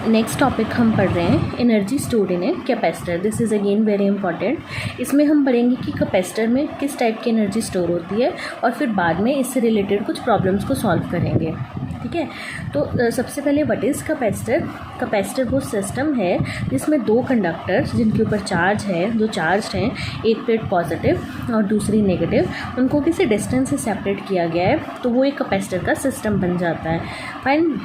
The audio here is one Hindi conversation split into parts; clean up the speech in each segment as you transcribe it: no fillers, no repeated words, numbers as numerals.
नेक्स्ट टॉपिक हम पढ़ रहे हैं energy stored in a capacitor. This is again very important. इसमें हम पढ़ेंगे कि कैपेसिटर में किस टाइप की एनर्जी स्टोर होती है और फिर बाद में इससे रिलेटेड कुछ प्रॉब्लम्स को सॉल्व करेंगे। ठीक है, तो सबसे पहले व्हाट इज़ कैपेसिटर। कैपेसिटर वो सिस्टम है जिसमें दो कंडक्टर्स जिनके ऊपर चार्ज है, जो चार्ज हैं, एक प्लेट पॉजिटिव और दूसरी नेगेटिव, उनको किसी डिस्टेंस से सेपरेट किया गया है, तो वो एक कैपेसिटर का सिस्टम बन जाता है। फाइन।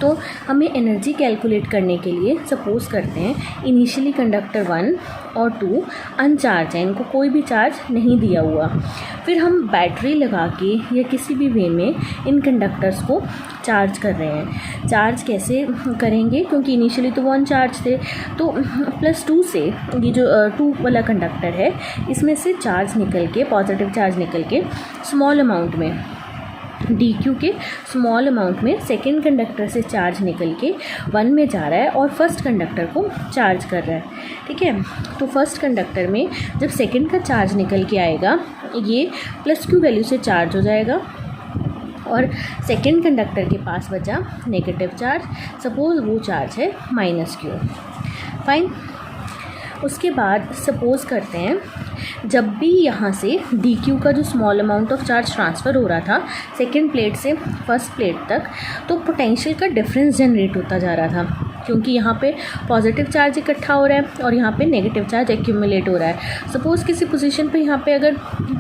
तो हमें एनर्जी कैलकुलेट करने के लिए सपोज़ करते हैं इनिशियली कंडक्टर 1 और 2 अनचार्ज हैं, इनको कोई भी चार्ज नहीं दिया हुआ। फिर हम बैटरी लगा के या किसी भी वे में इन कंडक्टर्स को चार्ज कर रहे हैं। चार्ज कैसे करेंगे, क्योंकि इनिशियली तो वो अनचार्ज थे, तो +2 से ये जो 2 वाला कंडक्टर है इसमें से चार्ज निकल के, पॉजिटिव चार्ज निकल के स्मॉल अमाउंट में dq के स्मॉल अमाउंट में सेकेंड कंडक्टर से चार्ज निकल के 1 में जा रहा है और फर्स्ट कंडक्टर को चार्ज कर रहा है। ठीक है, तो फर्स्ट कंडक्टर में जब सेकेंड का चार्ज निकल के आएगा ये +q वैल्यू से चार्ज हो जाएगा और सेकेंड कंडक्टर के पास बचा नेगेटिव चार्ज, सपोज़ वो चार्ज है -q। फाइन। उसके बाद सपोज़ करते हैं जब भी यहाँ से dq का जो small amount of charge transfer हो रहा था सेकेंड प्लेट से फर्स्ट प्लेट तक, तो पोटेंशियल का डिफरेंस जनरेट होता जा रहा था, क्योंकि यहाँ पे पॉजिटिव चार्ज इकट्ठा हो रहा है और यहाँ पे नेगेटिव चार्ज एक्यूमुलेट हो रहा है। सपोज़ किसी पोजीशन पे यहाँ पे अगर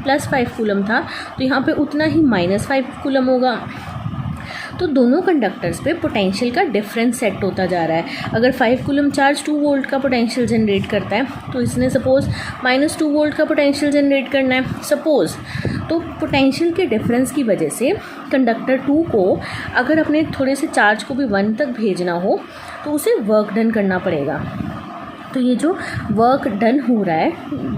+5 कूलम था तो यहाँ पे उतना ही -5 कूलम होगा। तो दोनों कंडक्टर्स पे पोटेंशियल का डिफरेंस सेट होता जा रहा है। अगर 5 कूलम चार्ज 2 वोल्ट का पोटेंशियल जनरेट करता है तो इसने सपोज़ -2 वोल्ट का पोटेंशियल जनरेट करना है सपोज़। तो पोटेंशियल के डिफरेंस की वजह से कंडक्टर 2 को अगर अपने थोड़े से चार्ज को भी 1 तक भेजना हो तो उसे वर्क डन करना पड़ेगा। तो ये जो वर्क डन हो रहा है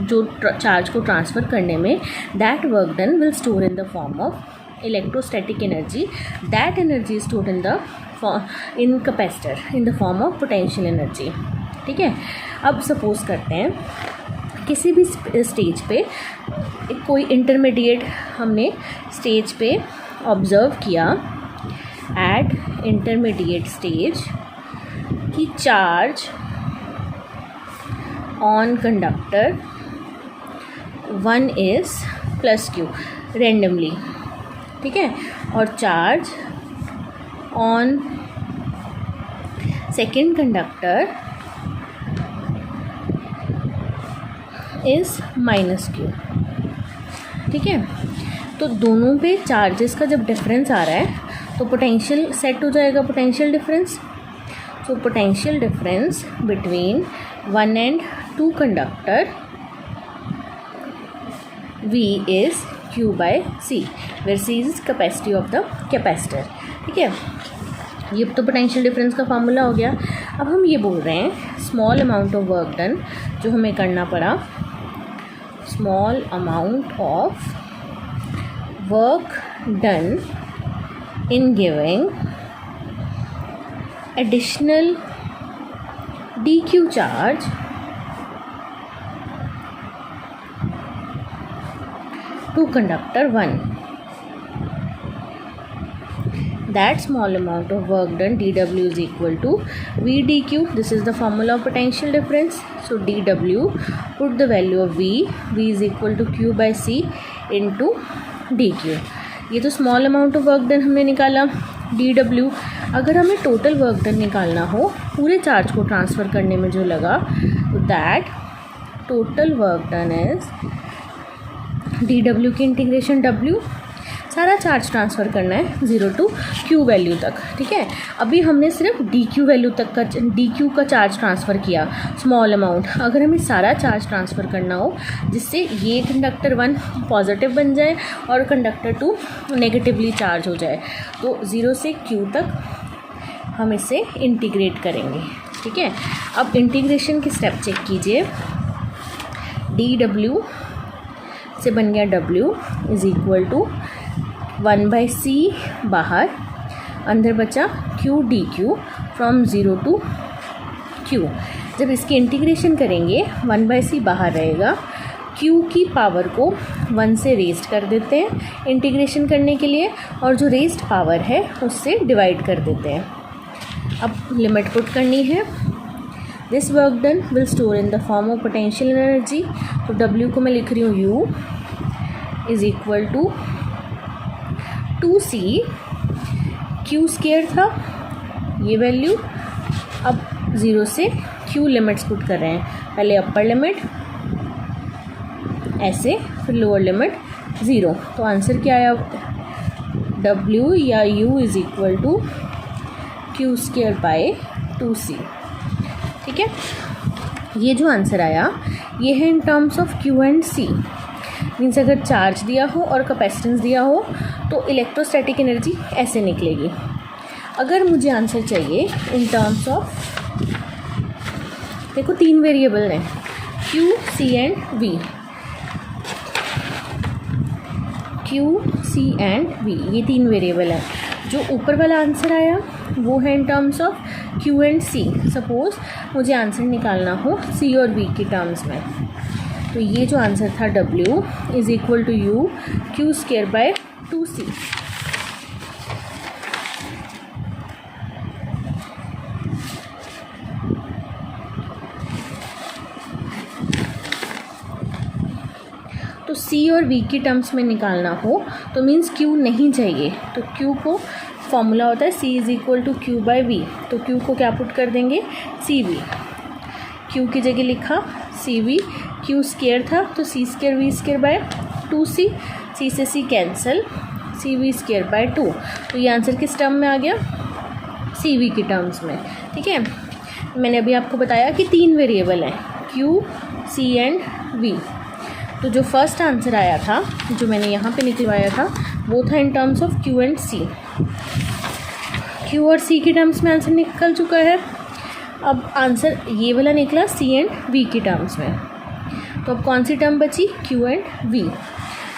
जो चार्ज को ट्रांसफ़र करने में, that work done will store in the form of electrostatic energy. That energy is stored in capacitor in the form of potential energy. ठीक है, अब सपोज़ करते हैं किसी भी स्टेज पे कोई इंटरमीडिएट हमने स्टेज पे ऑब्ज़र्व किया एट इंटरमीडिएट स्टेज कि charge on conductor 1 is +q randomly. ठीक है, और charge on second conductor is -q। ठीक है, तो दोनों पे चार्जेस का जब डिफरेंस आ रहा है तो पोटेंशियल सेट हो जाएगा, पोटेंशियल डिफरेंस। तो potential difference between 1 and 2 conductor V is Q/C, where C is capacity of the capacitor। ठीक है, ये तो पोटेंशियल डिफरेंस का फार्मूला हो गया। अब हम ये बोल रहे हैं small amount of work done जो हमें करना पड़ा, small amount of work done in giving additional dq charge to conductor 1. That small amount of work done dW is equal to V dq. This is the formula of potential difference. So dW, put the value of V is equal to Q/C into dq. ये तो small amount of work done हमने निकाला dW। अगर हमें टोटल वर्क डन निकालना हो पूरे चार्ज को ट्रांसफ़र करने में जो लगा, तो that total work done is dW की इंटीग्रेशन W, सारा चार्ज ट्रांसफ़र करना है 0 to Q वैल्यू तक। ठीक है, अभी हमने सिर्फ dQ वैल्यू तक का dQ का चार्ज ट्रांसफ़र किया स्मॉल अमाउंट। अगर हमें सारा चार्ज ट्रांसफ़र करना हो जिससे ये कंडक्टर 1 पॉजिटिव बन जाए और कंडक्टर 2 नेगेटिवली चार्ज हो जाए, तो 0 से Q तक हम इसे इंटीग्रेट करेंगे। ठीक है, अब इंटीग्रेशन की स्टेप चेक कीजिए। dW से बन गया W is equal to 1/c बाहर, अंदर बचा Q dQ from 0 to Q। जब इसकी इंटीग्रेशन करेंगे 1/c बाहर रहेगा, Q की पावर को 1 से रेस्ट कर देते हैं इंटीग्रेशन करने के लिए, और जो रेस्ट पावर है उससे डिवाइड कर देते हैं। अब लिमिट पुट करनी है। This work done will store in the form of potential energy. तो W को मैं लिख रही हूँ U is equal to 2C, Q square था ये वैल्यू। अब 0 से Q लिमिट्स पुट कर रहे हैं, पहले अपर लिमिट ऐसे, फिर लोअर लिमिट 0। तो आंसर क्या आया, W या U is equal to Q square by 2C। ठीक है, ये जो आंसर आया ये है in terms of Q and C। Means अगर चार्ज दिया हो और कैपेसिटेंस दिया हो तो इलेक्ट्रोस्टैटिक एनर्जी ऐसे निकलेगी। अगर मुझे आंसर चाहिए इन टर्म्स ऑफ, देखो 3 वेरिएबल हैं Q, C and V। Q, C and V ये 3 वेरिएबल हैं। जो ऊपर वाला आंसर आया वो है in terms of Q and C। Suppose मुझे आंसर निकालना हो C और V के टर्म्स में, तो ये जो आंसर था W is equal to U Q square by 2C। तो C और V की टर्म्स में निकालना हो तो मीन्स Q नहीं चाहिए, तो Q को फॉर्मूला होता है C is equal to Q by V। तो Q को क्या पुट कर देंगे, CV। Q की जगह लिखा CV, Q स्केयर था तो C square V square by 2C, C से C cancel, CV square by 2। तो ये आंसर किस टर्म में आ गया, CV की टर्म्स में। ठीक है, मैंने अभी आपको बताया कि 3 वेरिएबल हैं Q, C एंड V। तो जो फर्स्ट आंसर आया था जो मैंने यहाँ पे निकलवाया था वो था इन terms of Q and C। Q और C की टर्म्स में आंसर निकल चुका है। अब आंसर ये वाला निकला C एंड V की टर्म्स में। तो अब कौन सी टर्म बची, Q एंड V।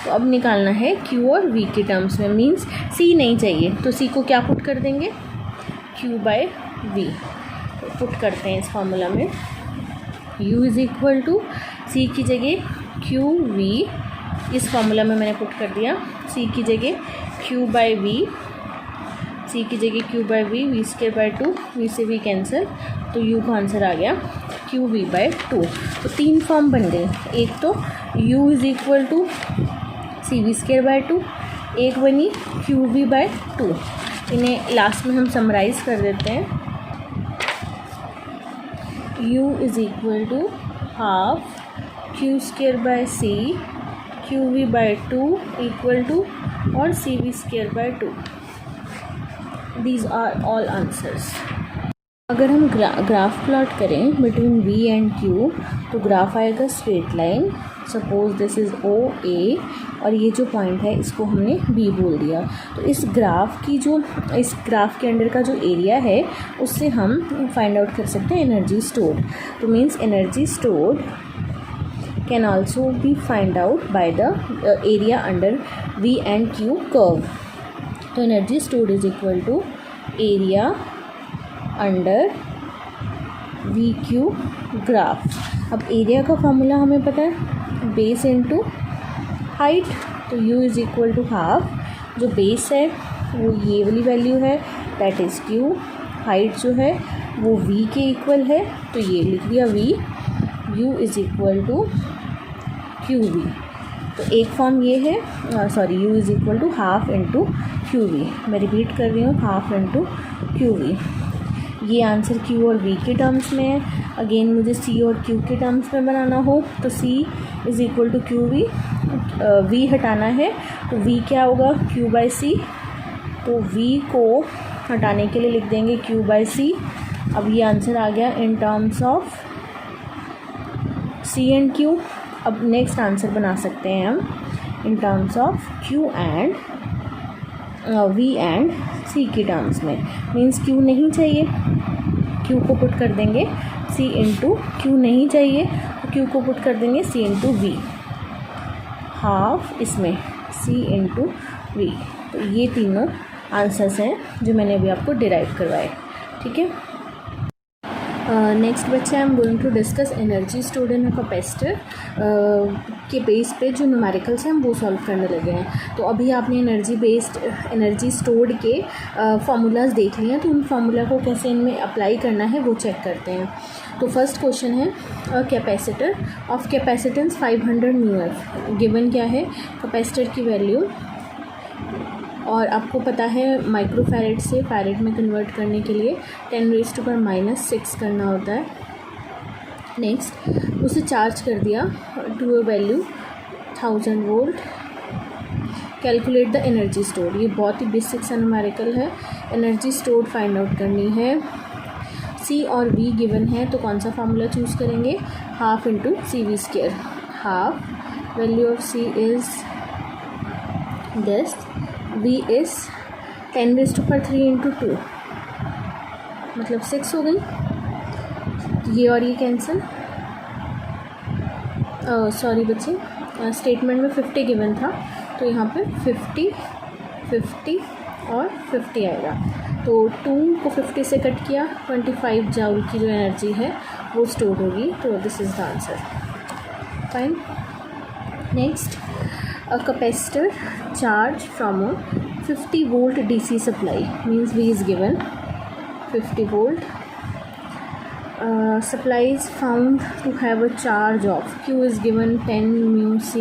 तो अब निकालना है Q और V की टर्म्स में, मीन्स C नहीं चाहिए तो C को क्या पुट कर देंगे, Q बाय V। तो पुट करते हैं इस फॉर्मूला में, U is equal to C की जगह Q V, इस फॉर्मूला में मैंने पुट कर दिया। C की जगह Q बाई V, C की जगह Q by V, V square by 2, V से V कैंसिल, तो U का आंसर आ गया Q V बाई 2। तो 3 फॉर्म बन गए, एक तो U is equal to C V square by 2, एक बनी Q V बाई 2। इन्हें लास्ट में हम समराइज़ कर देते हैं। U is equal to half Q square by C, Q V by 2 equal to और C V square by 2। These are all answers. अगर हम ग्राफ प्लॉट करें बिटवीन V एंड Q तो ग्राफ आएगा straight line. Suppose this is O A और ये जो पॉइंट है इसको हमने B बोल दिया। तो इस ग्राफ के अंडर का जो एरिया है उससे हम फाइंड आउट कर सकते हैं एनर्जी स्टोर्ड। तो means energy stored can also be find out by the area under V and Q curve। तो energy stored is equal to area under v q graph. अब एरिया का फॉर्मूला हमें पता है, बेस इनटू हाइट। तो U is equal to half, जो बेस है वो ये वाली वैल्यू है, दैट इज़ Q। हाइट जो है वो V के इक्वल है, तो ये लिख दिया V। U is equal to QV। तो एक फॉर्म ये है, U is equal to half into QV। मैं रिपीट कर रही हूँ, हाफ इंटू QV। ये आंसर Q और V के टर्म्स में है। अगेन मुझे C और Q के टर्म्स में बनाना हो तो C is equal to QV, V हटाना है तो V क्या होगा, Q बाई C। तो V को हटाने के लिए लिख देंगे Q बाई C। अब ये आंसर आ गया इन terms of C and Q। अब नेक्स्ट आंसर बना सकते हैं हम इन terms of Q and V and C की टर्म्स में। मीन्स Q नहीं चाहिए, Q को पुट कर देंगे C इंटू Q नहीं चाहिए तो Q को पुट कर देंगे C इंटू V। हाफ इसमें C इंटू V। तो ये तीनों आंसर्स हैं जो मैंने अभी आपको डिराइव करवाए। ठीक है, नेक्स्ट बच्चे I am going to discuss energy stored in a capacitor के बेस पे जो न्यूमेरिकल्स हैं हम वो सॉल्व करने लगे हैं। तो अभी आपने एनर्जी स्टोर्ड के फार्मूलाज देख लिए हैं, तो उन फार्मूला को कैसे इनमें अप्लाई करना है वो चेक करते हैं। तो फर्स्ट क्वेश्चन है capacitor of capacitance 500 μF। Given क्या है कैपेसिटर की वैल्यू, और आपको पता है माइक्रोफैरेड से फैरेड में कन्वर्ट करने के लिए 10⁻⁻6 करना होता है। नेक्स्ट उसे चार्ज कर दिया to a value 1000 volt. Calculate the energy stored, ये बहुत ही बेसिक सा न्यूमेरिकल है। एनर्जी स्टोर्ड फाइंड आउट करनी है। सी और वी गिवन है, तो कौन सा फार्मूला चूज़ करेंगे, half into CV²। Half value of c is this, V is 10⁻³ into 2, मतलब 6 हो गई। ये और ये कैंसिल, सॉरी बच्चे, स्टेटमेंट में 50 गिवन था, तो यहाँ पे 50, 50 और 50 आएगा। तो 2 को 50 से कट किया, 25 जूल की जो एनर्जी है वो स्टोर होगी। तो this is the answer. Fine. Next, a capacitor charge from a 50 volt DC supply, means V is given 50 volt. Supply is found to have a charge of, Q is given 10 μC।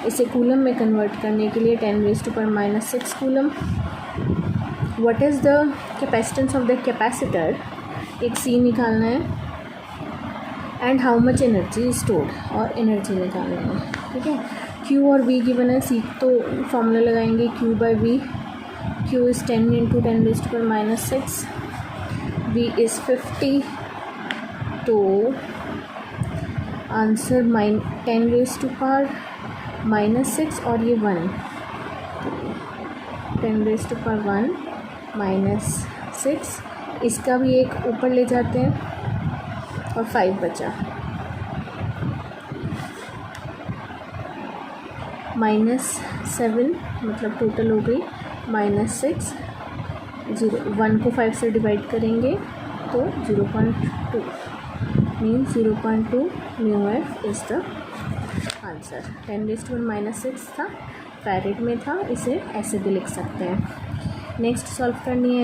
इसे कूलम में कन्वर्ट करने के लिए 10⁻⁻6 coulomb. What is the capacitance of the capacitor, एक C निकालना है, and how much energy stored, और एनर्जी निकालना है। ठीक है, Q और V गिवन है, C तो फॉर्मूला लगाएंगे Q/V। Q is 10 into 10⁻⁻6, V is 50, तो आंसर 10⁻⁻6 और ये 1, 10⁻⁻6, इसका भी एक ऊपर ले जाते हैं और 5 बचा, -7, मतलब टोटल हो गई -6, 1 को 5 से डिवाइड करेंगे तो 0.2, means 0.2 μF is the answer. 10⁻⁻6 था, फैरेड में था, इसे ऐसे भी लिख सकते हैं। नेक्स्ट सॉल्व करनी है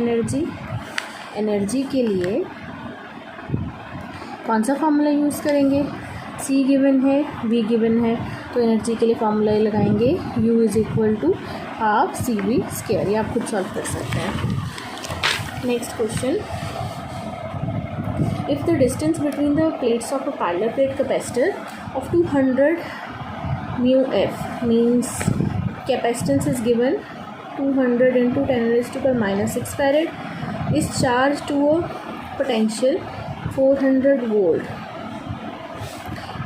एनर्जी के लिए कौन सा फार्मूला यूज़ करेंगे। C गिवन है, V गिवन है, तो एनर्जी के लिए फार्मूला लगाएंगे U is equal to half CV²। ये आप खुद सॉल्व कर सकते हैं। Next question, if the distance between the plates of a parallel plate capacitor of 200 μF, means capacitance is given 200 into 10⁻⁻6 farad is charge to a potential 400 volt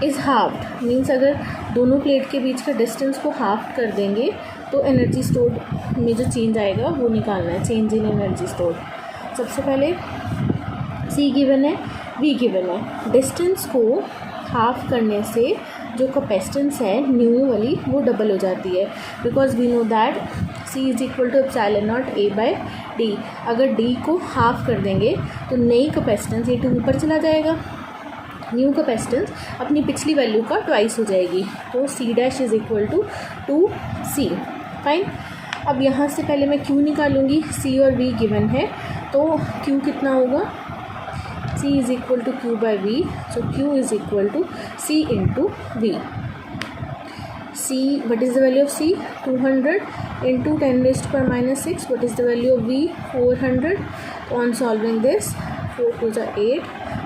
is halved, means अगर दोनों प्लेट के बीच का डिस्टेंस को हाफ कर देंगे तो एनर्जी स्टोर्ड में जो चेंज आएगा वो निकालना है, चेंज इन एनर्जी स्टोर्ड। सबसे पहले C गिवन है, V गिवन है। डिस्टेंस को हाफ करने से जो कैपेसिटेंस है न्यू वाली वो डबल हो जाती है, because we know that C is equal to ε0 A/d। अगर D को हाफ कर देंगे तो नई कैपेसिटेंस ये 2 ऊपर चला जाएगा, न्यू कैपेसिटेंस अपनी पिछली वैल्यू का ट्वाइस हो जाएगी, तो C' is equal to 2C। Fine. अब यहाँ से पहले मैं Q निकालूंगी, C और V गिवन है, तो Q कितना होगा, C is equal to Q/V, so Q is equal to C into V। C, what is the value of C, 200 into 10⁻⁻6, what is the value of V, 400। on solving this 4 2 are 8,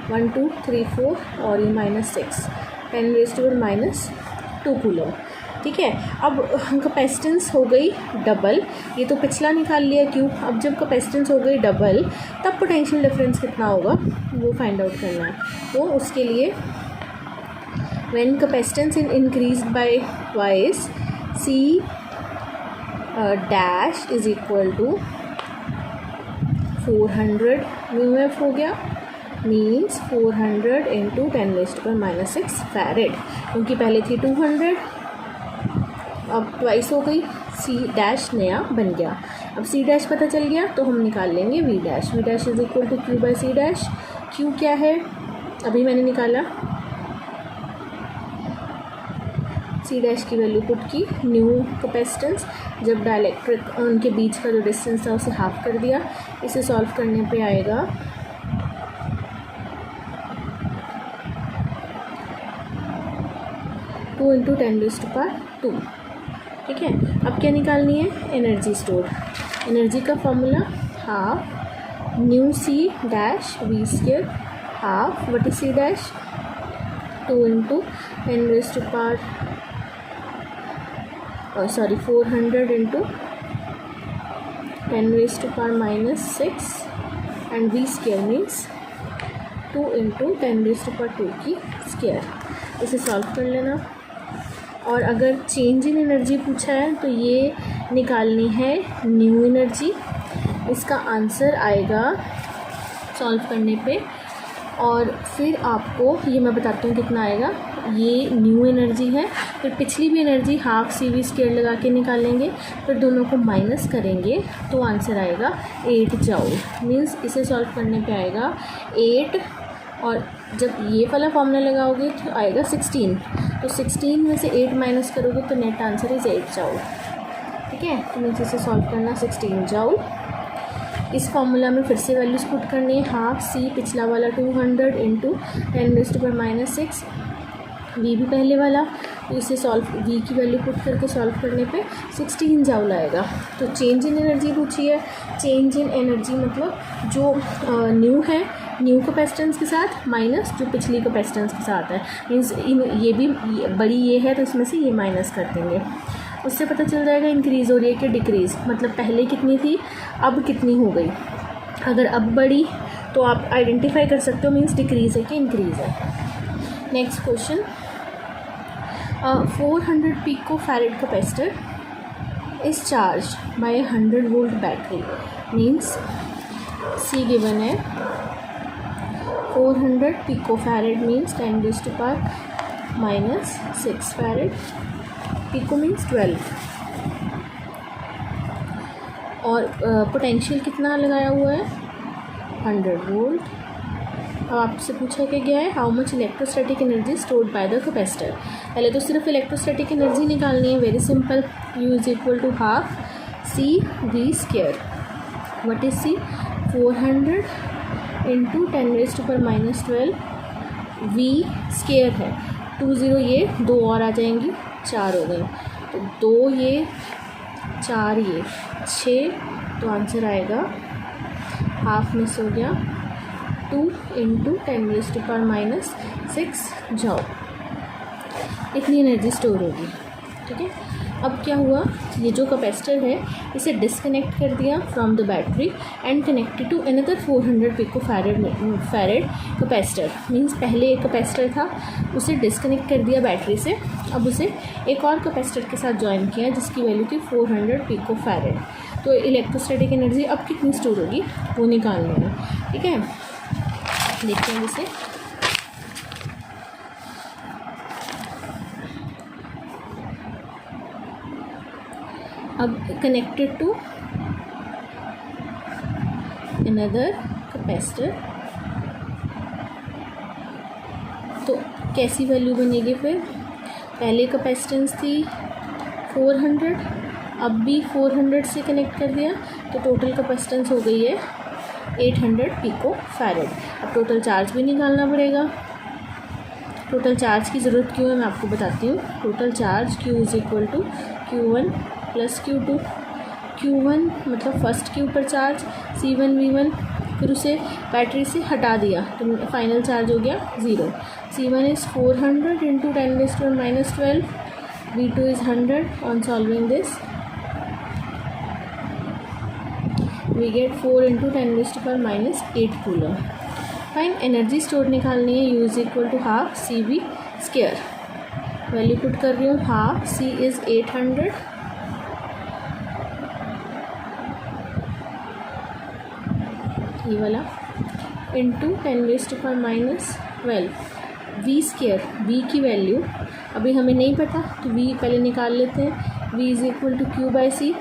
1 2 3 4 और ये -6, 10⁻⁻2 कूलम। ठीक है, अब कैपेसिटेंस हो गई डबल, ये तो पिछला निकाल लिया Q। अब जब कैपेसिटेंस हो गई डबल तब पोटेंशियल डिफरेंस कितना होगा वो फाइंड आउट करना है। तो उसके लिए when capacitance is increased by twice, C dash is equal to 400 μF हो गया, मीन्स 400 इंटू 10⁻⁻6 फैरेड, क्योंकि पहले थी 200, अब ट्वाइस हो गई, C डैश नया बन गया। अब C डैश पता चल गया तो हम निकाल लेंगे V dash. V dash is equal to Q/C dash. Q क्या है, अभी मैंने निकाला सी डैश की वैल्यू पुट की, न्यू कैपेसिटेंस जब डाइलेक्ट्रिक उनके बीच का जो डिस्टेंस था उसे हाफ कर दिया। इसे सॉल्व करने पे आएगा 2 × 10⁻²। ठीक है, अब क्या निकालनी है, एनर्जी स्टोर। एनर्जी का formula half new C dash V square, half what is C dash 2 × 10⁻400 × 10⁻6 and V square means 2 × 10⁻² की स्क्वायर। इसे सॉल्व कर लेना। और अगर चेंज इन एनर्जी पूछा है तो ये निकालनी है न्यू एनर्जी। इसका आंसर आएगा सॉल्व करने पे, और फिर आपको ये मैं बताती हूँ कितना आएगा। ये न्यू एनर्जी है, फिर पिछली भी energy half C V square लगा के निकालेंगे, फिर दोनों को माइनस करेंगे तो आंसर आएगा 8 जूल। मीन्स इसे सॉल्व करने पे आएगा 8, और जब ये वाला फॉर्मूला लगाओगे तो आएगा 16। तो 16 में से 8 माइनस करोगे तो नेट आंसर इज़ 8 जूल। ठीक है, तो मीन्स इसे सॉल्व करना 16 जूल। इस फॉर्मूला में फिर से वैल्यूज पुट करनी है, हाफ सी पिछला वाला 200 × 10⁻6, वी भी पहले वाला, तो इसे सॉल्व वी की वैल्यू पुट करके सॉल्व करने पे 16 जूल आएगा। तो चेंज इन एनर्जी पूछी है। चेंज इन एनर्जी मतलब जो न्यू है, न्यू कैपेसिटेंस के साथ माइनस जो पिछली कैपेसिटेंस के साथ है। मीन्स ये भी बड़ी ये है तो इसमें से ये माइनस कर देंगे, उससे पता चल जाएगा इंक्रीज़ हो रही है कि डिक्रीज़, मतलब पहले कितनी थी अब कितनी हो गई। अगर अब बढ़ी तो आप आइडेंटिफाई कर सकते हो मीन्स डिक्रीज़ है कि इंक्रीज़ है। Next question, 400 picofarad capacitor is charge by 100 volt battery. Means C given है 400 picofarad means 10⁻⁻6 farad, pico means 12, और पोटेंशियल कितना लगाया हुआ है 100 वोल्ट। अब आपसे पूछा क्या गया है, how much electrostatic energy stored by the capacitor. पहले तो सिर्फ इलेक्ट्रोस्टैटिक एनर्जी निकालनी है, very simple. U = half C V square, what is C 400 × 10⁻12 V square है, 20 ये 2 और आ जाएंगी 4 हो गई, तो 2 ये 4 ये 6, तो आंसर आएगा हाफ मिस हो गया 2 × 10⁻6 जूल। इतनी एनर्जी स्टोर होगी। ठीक है, अब क्या हुआ, ये जो कैपेसिटर है इसे डिस्कनेक्ट कर दिया from the battery and connected to another 400 picofarad capacitor. Means पहले एक कैपेसिटर था उसे डिस्कनेक्ट कर दिया बैटरी से, अब उसे एक और कैपेसिटर के साथ ज्वाइन किया जिसकी वैल्यू थी 400 पिकोफैरेड। तो इलेक्ट्रोस्टैटिक एनर्जी अब कितनी स्टोर होगी वो निकालनी है। ठीक है, देखते हैं इसे। अब कनेक्टेड टू अनदर कैपेसिटर, तो कैसी वैल्यू बनेगी फिर, पहले कैपेसिटेंस थी 400, अब भी 400 से कनेक्ट कर दिया तो टोटल कैपेसिटेंस हो गई है 800 पिको फैरेड। अब टोटल चार्ज भी निकालना पड़ेगा। टोटल चार्ज की ज़रूरत क्यों है मैं आपको बताती हूँ। Total charge Q = Q1 + Q2। Q1 मतलब फर्स्ट Q पर चार्ज, C1 V1, फिर उसे बैटरी से हटा दिया तो फाइनल चार्ज हो गया 0। C1 is 400 × 10⁻12, V2 is 100। On solving this we get 4 × 10⁻8 coulomb. Fine energy store निकालनी है, U = half C V square. Value put कर रही हूँ, हाफ C is 800 ये वाला इंटू 10⁻12 वी स्क्वायर। वी की वैल्यू अभी हमें नहीं पता तो वी पहले निकाल लेते हैं। V = Q/C।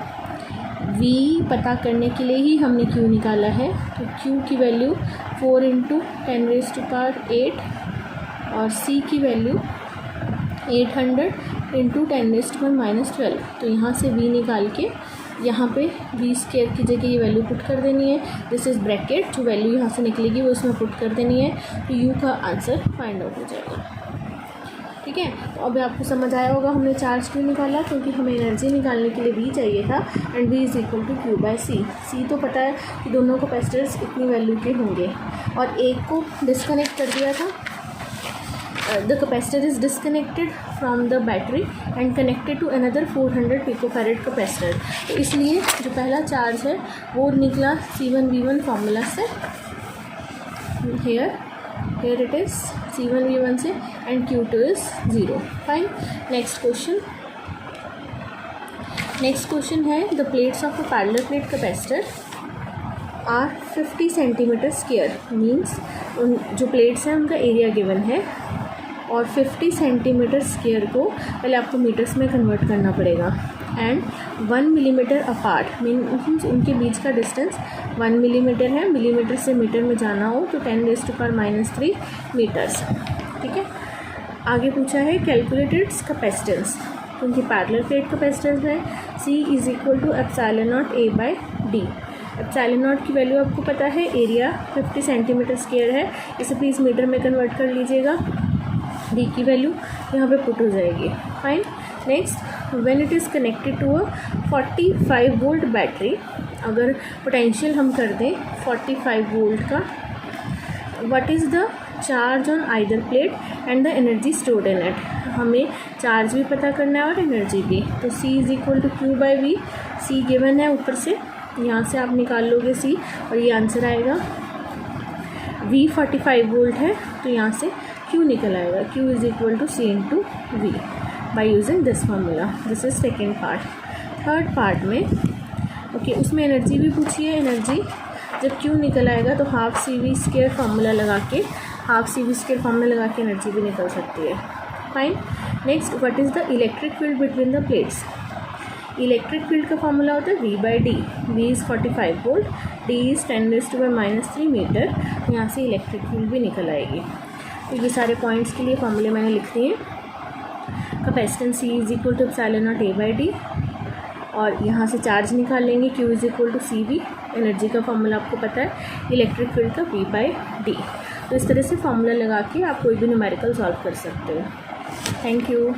V पता करने के लिए ही हमने Q निकाला है, तो Q की वैल्यू 4 × 10⁸ और C की वैल्यू 800 × 10⁻⁻12। तो यहाँ से V निकाल के यहाँ पे V² की जगह ये वैल्यू पुट कर देनी है। दिस इज़ ब्रैकेट, जो वैल्यू यहाँ से निकलेगी वो इसमें पुट कर देनी है, तो U का आंसर फाइंड आउट हो जाएगा। ठीक है, तो अब आपको समझ आया होगा हमने चार्ज क्यों निकाला, क्योंकि हमें एनर्जी निकालने के लिए V चाहिए था एंड V = Q/C। C तो पता है कि दोनों कैपेसिटर्स इतनी वैल्यू के होंगे, और एक को डिस्कनेक्ट कर दिया था। The capacitor is disconnected from the battery and connected to another 400 picofarad capacitor। तो इसलिए जो पहला चार्ज है वो निकला C1V1 फॉर्मूला से, here it is C1V1 से, and Q2 is 0। Fine. Next question है the plates of a parallel plate capacitor are 50 centimeter square। Means उन जो प्लेट्स हैं उनका एरिया गिवन है, और 50 सेंटीमीटर स्क्वायर को पहले आपको मीटर्स में कन्वर्ट करना पड़ेगा, एंड 1 मिलीमीटर अपार्ट, मीन्स उनके बीच का डिस्टेंस 1 मिलीमीटर है। मिलीमीटर से मीटर में जाना हो तो 10⁻³ मीटर्स। ठीक है, आगे पूछा है कैलकुलेट इट्स कैपेसिटेंस। उनकी पैरेलल प्लेट कैपेसिटेंस है C = ε0A/d। ε0 की वैल्यू आपको पता है, एरिया 50 सेंटीमीटर स्क्वायर है, इसे प्लीज़ मीटर में कन्वर्ट कर लीजिएगा। D की वैल्यू यहाँ पे पुट हो जाएगी। Fine. Next, when it is connected to a 45 volt battery, अगर पोटेंशियल हम कर दें 45 वोल्ट का, what is the charge on either plate and the energy stored in it. हमें चार्ज भी पता करना है और एनर्जी भी। तो C = Q/V। C गिवन है ऊपर से, यहाँ से आप निकाल लोगे C और ये आंसर आएगा। V 45 वोल्ट है तो यहाँ से Q निकल आएगा, Q = C × V by using this formula। This is second part. Third part में उसमें एनर्जी भी पूछी है। एनर्जी जब Q निकल आएगा तो ½ फार्मूला लगा के एनर्जी भी निकल सकती है। Fine. Next, what is the electric field between the plates. Electric field का फार्मूला होता है V/D। V is 45 volt, D is 10⁻³ metre. यहाँ से इलेक्ट्रिक फील्ड भी निकल आएगी। तो ये सारे पॉइंट्स के लिए फॉर्मूले मैंने लिख दिए। कैपेसिटेंस C = ε0A/d, और यहाँ से चार्ज निकाल लेंगे Q = CV। एनर्जी का फार्मूला आपको पता है, इलेक्ट्रिक फील्ड का V/D। तो इस तरह से फार्मूला लगा के आप कोई भी न्यूमेरिकल सॉल्व कर सकते हो। Thank you.